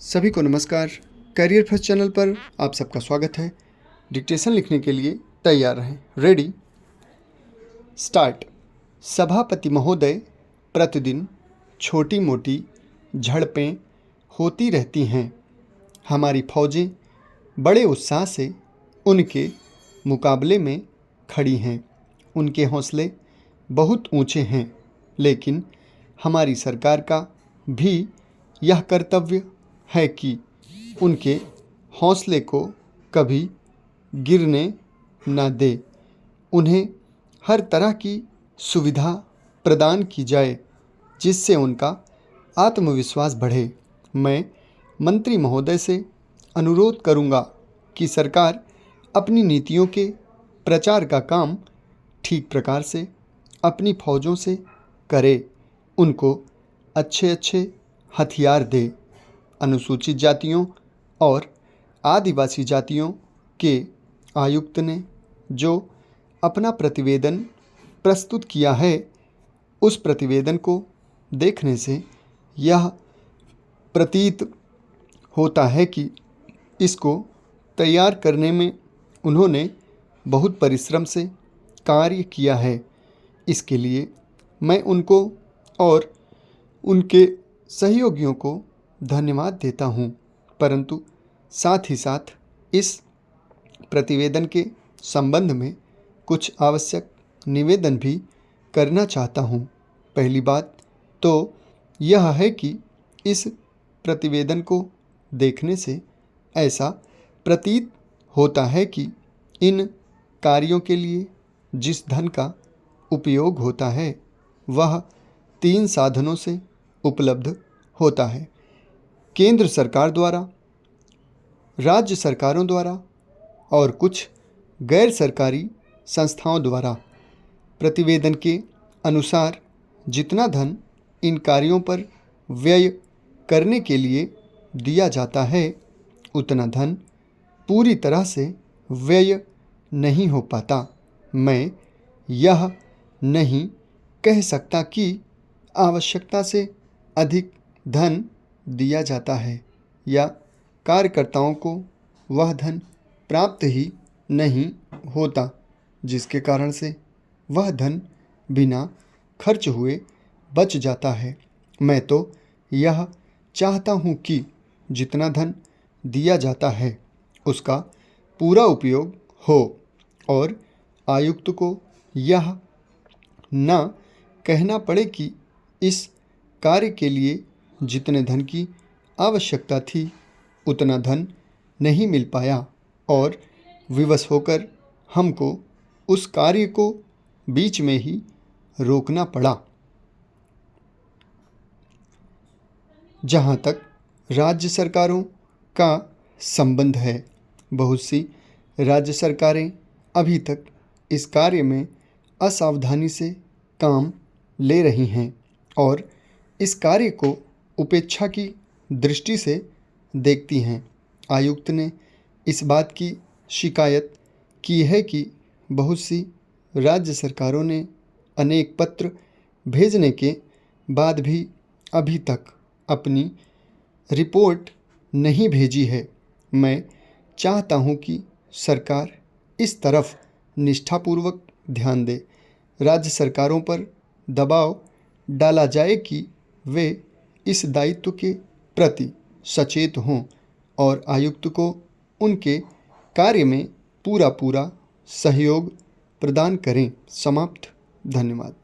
सभी को नमस्कार। करियर फर्स्ट चैनल पर आप सबका स्वागत है। डिक्टेशन लिखने के लिए तैयार रहें। Ready start. सभापति महोदय, प्रतिदिन छोटी मोटी झड़पें होती रहती हैं। हमारी फौजें बड़े उत्साह से उनके मुकाबले में खड़ी हैं। उनके हौसले बहुत ऊंचे हैं, लेकिन हमारी सरकार का भी यह कर्तव्य है कि उनके हौसले को कभी गिरने न दे। उन्हें हर तरह की सुविधा प्रदान की जाए जिससे उनका आत्मविश्वास बढ़े। मैं मंत्री महोदय से अनुरोध करूंगा कि सरकार अपनी नीतियों के प्रचार का काम ठीक प्रकार से अपनी फौजों से करे। उनको अच्छे अच्छे हथियार दे। अनुसूचित जातियों और आदिवासी जातियों के आयुक्त ने जो अपना प्रतिवेदन प्रस्तुत किया है, उस प्रतिवेदन को देखने से यह प्रतीत होता है कि इसको तैयार करने में उन्होंने बहुत परिश्रम से कार्य किया है। इसके लिए मैं उनको और उनके सहयोगियों को धन्यवाद देता हूँ, परंतु साथ ही साथ इस प्रतिवेदन के संबंध में कुछ आवश्यक निवेदन भी करना चाहता हूँ। पहली बात तो यह है कि इस प्रतिवेदन को देखने से ऐसा प्रतीत होता है कि इन कार्यों के लिए जिस धन का उपयोग होता है वह 3 साधनों से उपलब्ध होता है: केंद्र सरकार द्वारा, राज्य सरकारों द्वारा और कुछ गैर सरकारी संस्थाओं द्वारा। प्रतिवेदन के अनुसार जितना धन इन कार्यों पर व्यय करने के लिए दिया जाता है, उतना धन पूरी तरह से व्यय नहीं हो पाता। मैं यह नहीं कह सकता कि आवश्यकता से अधिक धन दिया जाता है या कार्यकर्ताओं को वह धन प्राप्त ही नहीं होता, जिसके कारण से वह धन बिना खर्च हुए बच जाता है। मैं तो यह चाहता हूँ कि जितना धन दिया जाता है उसका पूरा उपयोग हो और आयुक्त को यह न कहना पड़े कि इस कार्य के लिए जितने धन की आवश्यकता थी उतना धन नहीं मिल पाया और विवश होकर हमको उस कार्य को बीच में ही रोकना पड़ा। जहाँ तक राज्य सरकारों का संबंध है, बहुत सी राज्य सरकारें अभी तक इस कार्य में असावधानी से काम ले रही हैं और इस कार्य को उपेक्षा की दृष्टि से देखती हैं। आयुक्त ने इस बात की शिकायत की है कि बहुत सी राज्य सरकारों ने अनेक पत्र भेजने के बाद भी अभी तक अपनी रिपोर्ट नहीं भेजी है। मैं चाहता हूं कि सरकार इस तरफ निष्ठापूर्वक ध्यान दे। राज्य सरकारों पर दबाव डाला जाए कि वे इस दायित्व के प्रति सचेत हों और आयुक्त को उनके कार्य में पूरा सहयोग प्रदान करें। समाप्त। धन्यवाद।